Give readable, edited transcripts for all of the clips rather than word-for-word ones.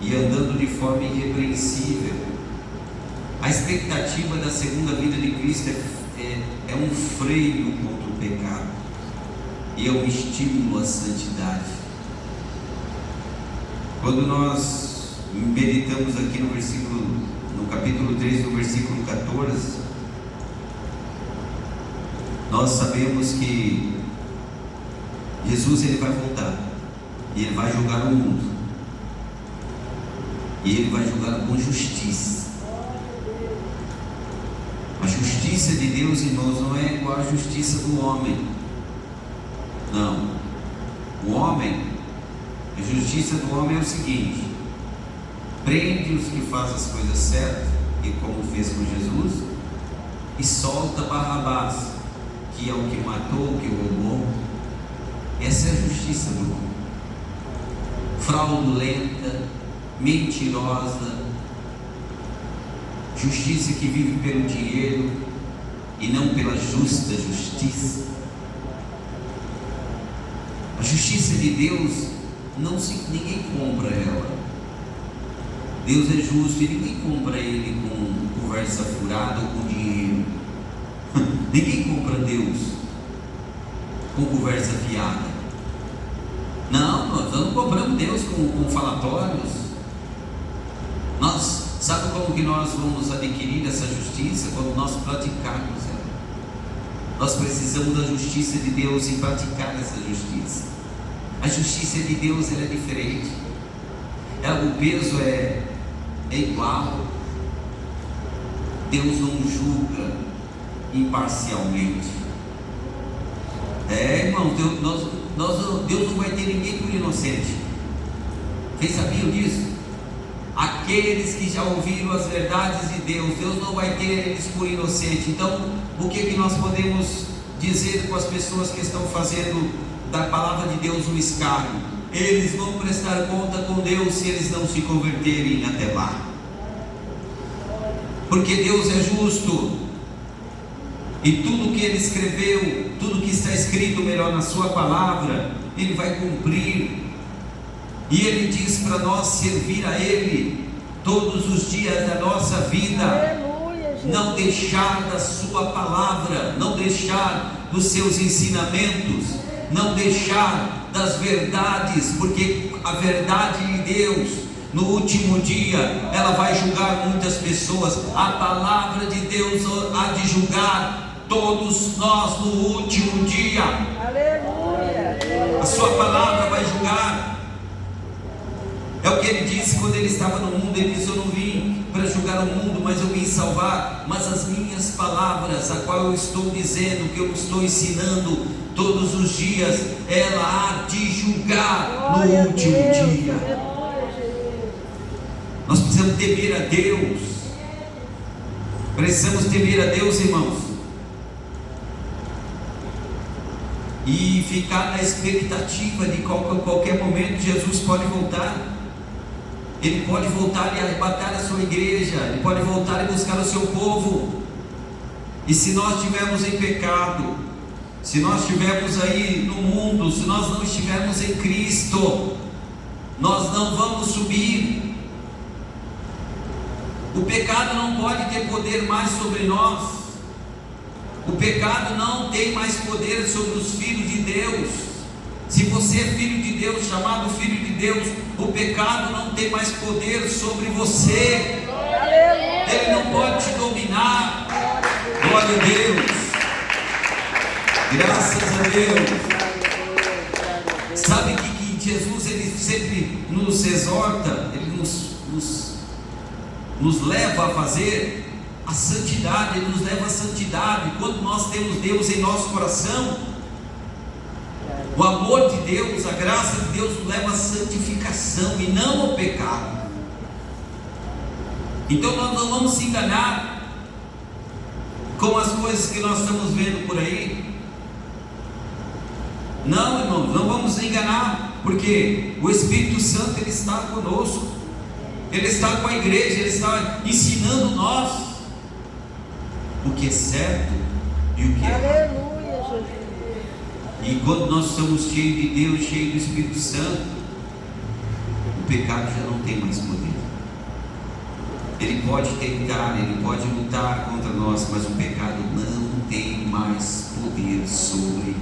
e andando de forma irrepreensível. A expectativa da segunda vida de Cristo é um freio contra o pecado e é um estímulo à santidade. Quando nós meditamos aqui no capítulo 3, no versículo 14, nós sabemos que Jesus ele vai voltar e ele vai julgar o mundo, e ele vai julgar com justiça. A justiça de Deus, irmãos, não é igual à justiça do homem. Não. A justiça do homem é o seguinte: prende os que fazem as coisas certas, e como fez com Jesus, e solta Barrabás, que é o que matou, o que roubou. Essa é a justiça do homem. Fraudulenta, mentirosa, justiça que vive pelo dinheiro e não pela justa justiça. A justiça de Deus, ninguém compra ela. Deus é justo e ninguém compra Ele com conversa furada ou com dinheiro. Ninguém compra Deus com conversa fiada. Não, nós não compramos Deus com falatórios. Sabe como que nós vamos adquirir essa justiça? Quando nós praticarmos ela. Nós precisamos da justiça de Deus e praticar essa justiça. A justiça de Deus ela é diferente. O peso é igual. Deus não julga imparcialmente. Irmão, Deus não vai ter ninguém por inocente. Vocês sabiam disso? Aqueles que já ouviram as verdades de Deus, Deus não vai ter eles por inocente. Então, o que nós podemos dizer com as pessoas que estão fazendo da palavra de Deus um escárnio? Eles vão prestar conta com Deus se eles não se converterem até lá, porque Deus é justo, e tudo que Ele escreveu, tudo que está escrito melhor na sua palavra, Ele vai cumprir. E Ele diz para nós servir a Ele todos os dias da nossa vida. Aleluia, não deixar da sua palavra, não deixar dos seus ensinamentos, não deixar das verdades, porque a verdade de Deus no último dia ela vai julgar muitas pessoas. A palavra de Deus há de julgar todos nós no último dia. Aleluia. A sua palavra vai julgar. É o que ele disse quando ele estava no mundo. Ele disse: eu não vim para julgar o mundo, mas eu vim salvar. Mas as minhas palavras, a qual eu estou dizendo, que eu estou ensinando todos os dias, ela há de julgar no último dia. Nós precisamos temer a Deus. Precisamos temer a Deus, irmãos, e ficar na expectativa de qualquer momento Jesus pode voltar. Ele pode voltar e arrebatar a sua igreja, Ele pode voltar e buscar o seu povo. E se nós estivermos em pecado, se nós estivermos aí no mundo, se nós não estivermos em Cristo, nós não vamos subir. O pecado não pode ter poder mais sobre nós. O pecado não tem mais poder sobre os filhos de Deus. Se você é filho de Deus, chamado filho de Deus, o pecado não tem mais poder sobre você. Ele não pode te dominar. Glória a Deus. Graças a Deus. Sabe que Jesus ele sempre nos exorta, ele nos leva a fazer a santidade, Ele nos leva à santidade. Quando nós temos Deus em nosso coração, o amor de Deus, a graça de Deus nos leva à santificação e não ao pecado. Então nós não vamos se enganar com as coisas que nós estamos vendo por aí. Não, irmãos, não vamos nos enganar, porque o Espírito Santo ele está conosco, Ele está com a igreja, Ele está ensinando nós o que é certo e o que é errado. Aleluia, Jesus. E quando nós estamos cheios de Deus, cheios do Espírito Santo, pecado já não tem mais poder. Ele pode tentar, ele pode lutar contra nós, mas o pecado não tem mais poder sobre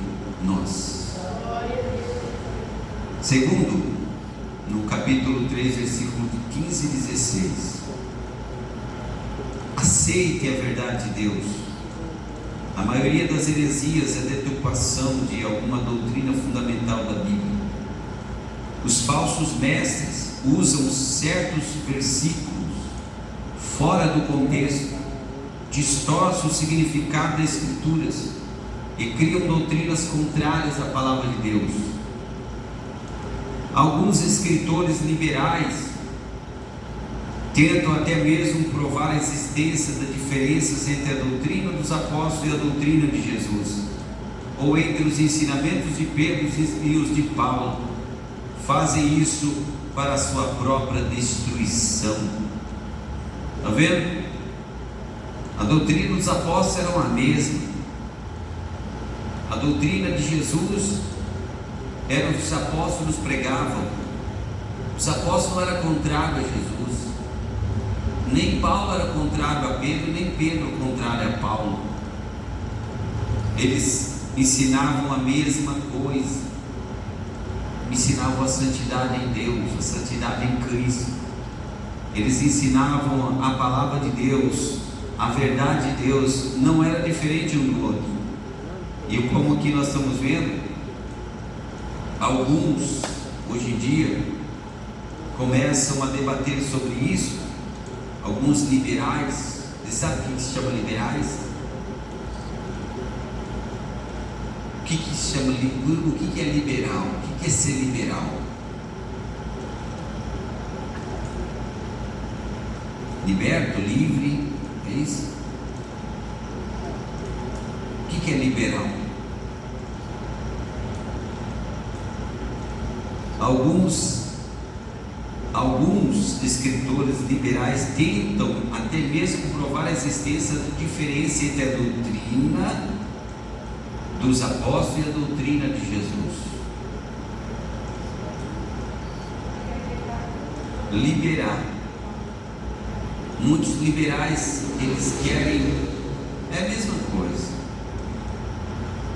nós. Segundo, no capítulo 3, versículo 15 e 16, aceite a verdade de Deus. A maioria das heresias é deturpação de alguma doutrina fundamental da Bíblia. Os falsos mestres usam certos versículos fora do contexto, distorcem o significado das Escrituras e criam doutrinas contrárias à palavra de Deus. Alguns escritores liberais tentam até mesmo provar a existência das diferenças entre a doutrina dos apóstolos e a doutrina de Jesus, ou entre os ensinamentos de Pedro e os de Paulo. Fazem isso para a sua própria destruição. Está vendo? A doutrina dos apóstolos era a mesma. A doutrina de Jesus era o que os apóstolos pregavam. Os apóstolos não eram contrários a Jesus. Nem Paulo era contrário a Pedro, nem Pedro contrário a Paulo. Eles ensinavam a mesma coisa. Ensinavam a santidade em Deus, a santidade em Cristo. Eles ensinavam a palavra de Deus, a verdade de Deus. Não era diferente um do outro. E como aqui nós estamos vendo, alguns hoje em dia começam a debater sobre isso. Alguns liberais, você sabe o que se chama liberais? O que se chama, o que é liberal? O que é ser liberal? Liberto, livre, é isso? O que é liberal? Alguns escritores liberais tentam até mesmo provar a existência da diferença entre a doutrina dos apóstolos e a doutrina de Jesus. Liberar. Muitos liberais, eles querem, é a mesma coisa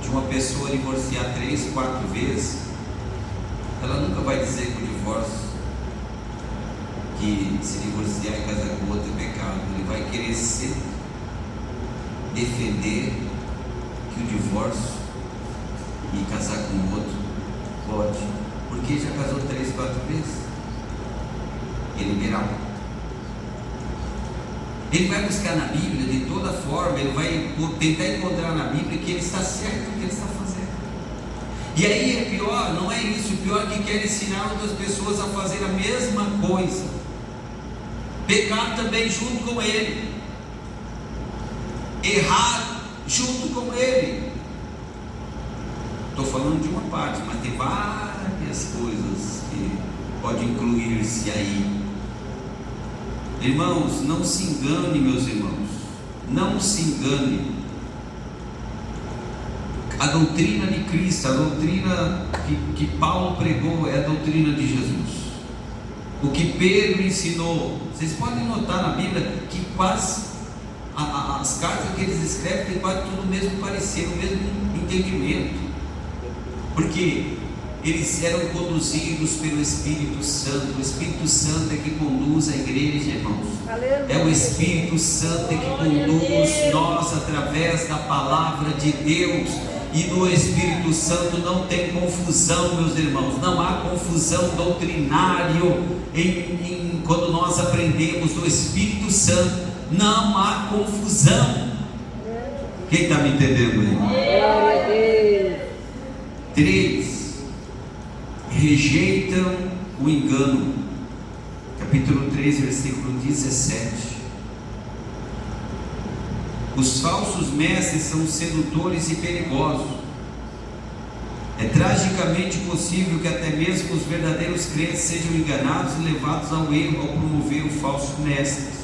de uma pessoa divorciar 3, 4 vezes. Ela nunca vai dizer que o divórcio, que se divorciar e casar com outro é pecado. Ele vai querer sempre defender que o divórcio e casar com outro pode, porque já casou 3, 4 vezes. É liberal. Ele vai buscar na Bíblia de toda forma, ele vai tentar encontrar na Bíblia que ele está certo no que ele está fazendo. E aí é pior, não é isso, o pior é que quer ensinar outras pessoas a fazer a mesma coisa, pecar também junto com ele, errar junto com ele. Estou falando de uma parte, mas tem várias coisas que podem incluir-se aí. Irmãos, não se engane, meus irmãos, não se engane. A doutrina de Cristo, a doutrina que Paulo pregou é a doutrina de Jesus. O que Pedro ensinou, vocês podem notar na Bíblia que quase as cartas que eles escrevem tem quase tudo o mesmo parecer, o mesmo entendimento, porque eles eram conduzidos pelo Espírito Santo. O Espírito Santo é que conduz a igreja, irmãos. É o Espírito Santo é que conduz nós através da palavra de Deus. E no Espírito Santo não tem confusão, meus irmãos. Não há confusão doutrinário quando nós aprendemos do Espírito Santo. Não há confusão. Quem está me entendendo aí? 3. Rejeitam o engano. Capítulo 3, versículo 17. Os falsos mestres são sedutores e perigosos. É tragicamente possível que até mesmo os verdadeiros crentes sejam enganados e levados ao erro ao promover o falso mestre.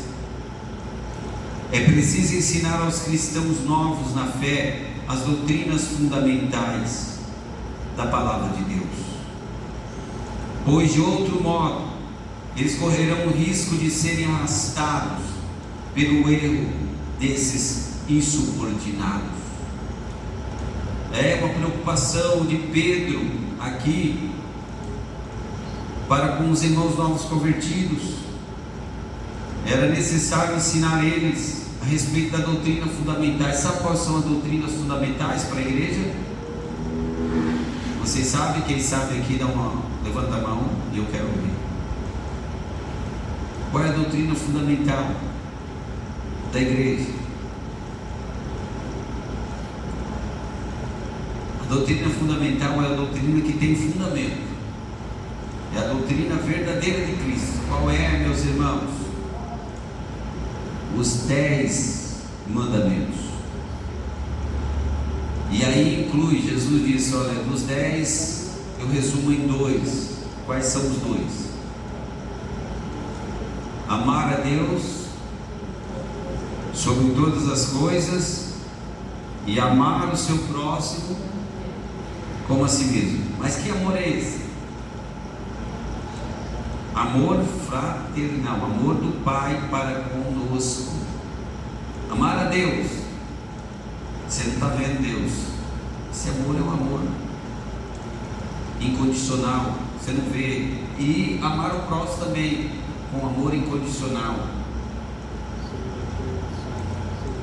É preciso ensinar aos cristãos novos na fé as doutrinas fundamentais da palavra de Deus, pois de outro modo eles correrão o risco de serem arrastados pelo erro desses insubordinados. É uma preocupação de Pedro aqui para com os irmãos novos convertidos. Era necessário ensinar eles a respeito da doutrina fundamentais. Sabe quais são as doutrinas fundamentais para a igreja? Vocês sabem? Quem sabe aqui levanta a mão e eu quero ouvir. Qual é a doutrina fundamental da igreja? A doutrina fundamental é a doutrina que tem fundamento. É a doutrina verdadeira de Cristo. Qual é, meus irmãos? Os 10 mandamentos. E aí inclui, Jesus disse, olha, dos 10 eu resumo em 2. Quais são os 2? Amar a Deus sobre todas as coisas e amar o seu próximo como a si mesmo. Mas que amor é esse? Amor fraternal, amor do Pai para conosco. Amar a Deus. Você não está vendo Deus. Esse amor é um amor incondicional. Você não vê. E amar o próximo também, com amor incondicional.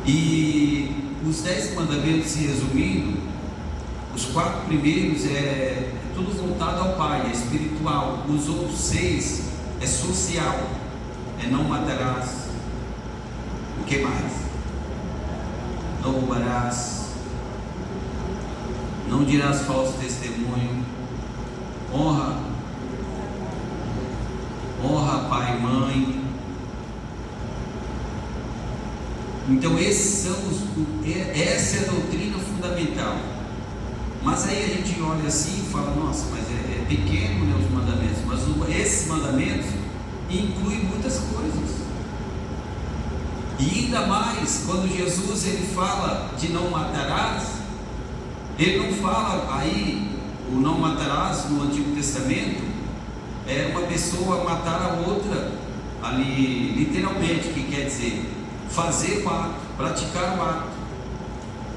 E os 10 mandamentos, se resumindo, os 4 primeiros é tudo voltado ao Pai, é espiritual. Os outros 6 é social, é não matarás. O que mais? Não roubarás, não dirás falso testemunho, honra pai e mãe. Então essa é a doutrina fundamental. Mas aí a gente olha assim e fala, nossa, mas é pequeno, né, os mandamentos. Mas esses mandamentos incluem muitas coisas. E ainda mais, quando Jesus ele fala de não matarás, ele não fala aí, o não matarás no Antigo Testamento, é uma pessoa matar a outra, ali, literalmente, que quer dizer, fazer o ato, praticar o ato.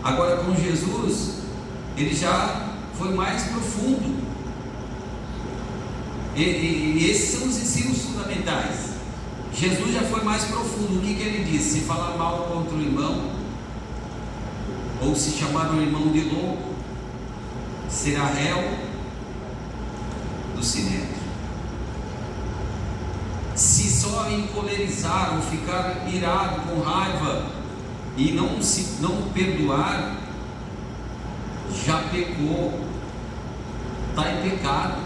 Agora com Jesus, ele já foi mais profundo. E esses são os ensinos fundamentais. Jesus já foi mais profundo. O que ele disse? Se falar mal contra o irmão, ou se chamar o irmão de louco, será réu do sinédrio. Se só encolerizar ou ficar irado com raiva e não perdoar, já pecou, está em pecado.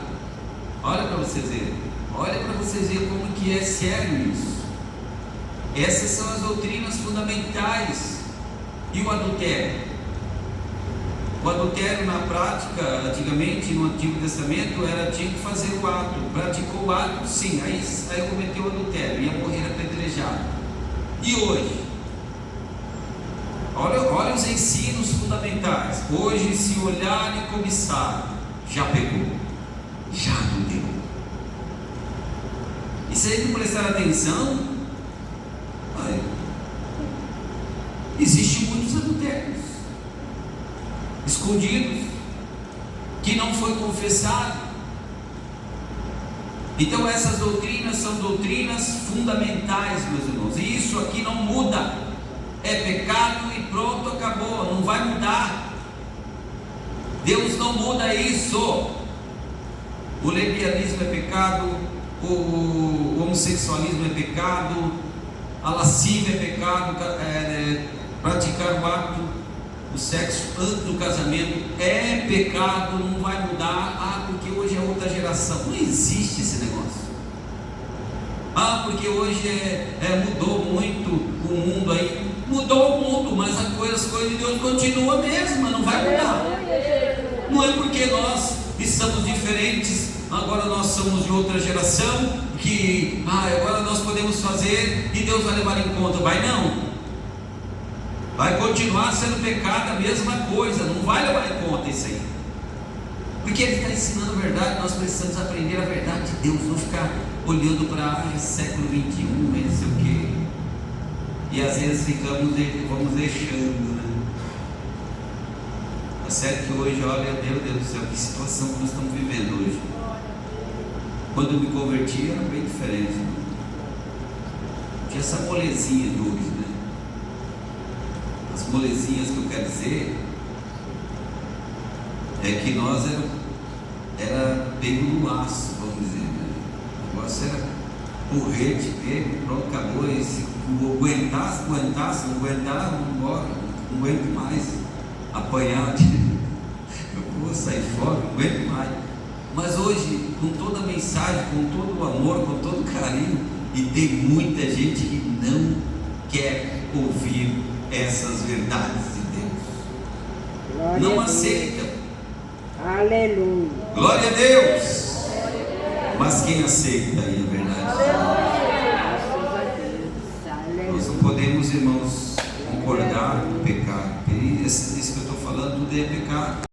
Olha para vocês verem como que é sério isso. Essas são as doutrinas fundamentais. E o adultério? O adultério na prática, antigamente no Antigo Testamento, tinha que fazer o ato. Praticou o ato, sim, aí cometeu o adultério, ia morrer apedrejado. E hoje? Olha os ensinos fundamentais. Hoje, se olhar e cobiçar, já pegou, já adulterou. E se a gente prestar atenção, existem muitos adultérios escondidos, que não foi confessado. Então essas doutrinas são doutrinas fundamentais, meus irmãos, e isso aqui não muda. É pecado e pronto, acabou, não vai mudar. Deus não muda isso. O lesbianismo é pecado, o homossexualismo é pecado, a lascívia é pecado, praticar o ato, o sexo antes do casamento é pecado, não vai mudar. Porque hoje é outra geração. Não existe esse negócio. Porque hoje mudou muito o mundo aí. Mudou o mundo, mas as coisas de Deus continuam a mesma, não vai mudar. Não é porque nós estamos diferentes, agora nós somos de outra geração, que agora nós podemos fazer e Deus vai levar em conta. Vai não. Vai continuar sendo pecado a mesma coisa, não vai levar em conta isso aí. Porque Ele está ensinando a verdade, nós precisamos aprender a verdade de Deus, não ficar olhando para século 21, não sei o quê. E às vezes vamos deixando, né? Tá certo que hoje, olha, meu Deus do céu, que situação que nós estamos vivendo hoje. Quando eu me converti era bem diferente, né? Tinha essa molezinha de hoje, né? As molezinhas que eu quero dizer é que nós era pego no aço, vamos dizer, né? O negócio era porrete, pego, pronto, acabou. E se aguentasse, não aguentar, vamos embora, não aguento mais apanhar, eu vou sair fora, não aguento mais. Mas hoje, com toda a mensagem, com todo o amor, com todo o carinho, e tem muita gente que não quer ouvir essas verdades de Deus. Glória Não a Deus. aceita. Aleluia. Glória a Deus. Mas quem aceita aí a verdade? Graças a Deus. Nós não Aleluia. podemos, irmãos, concordar com o pecado. Isso que eu estou falando tudo é pecado.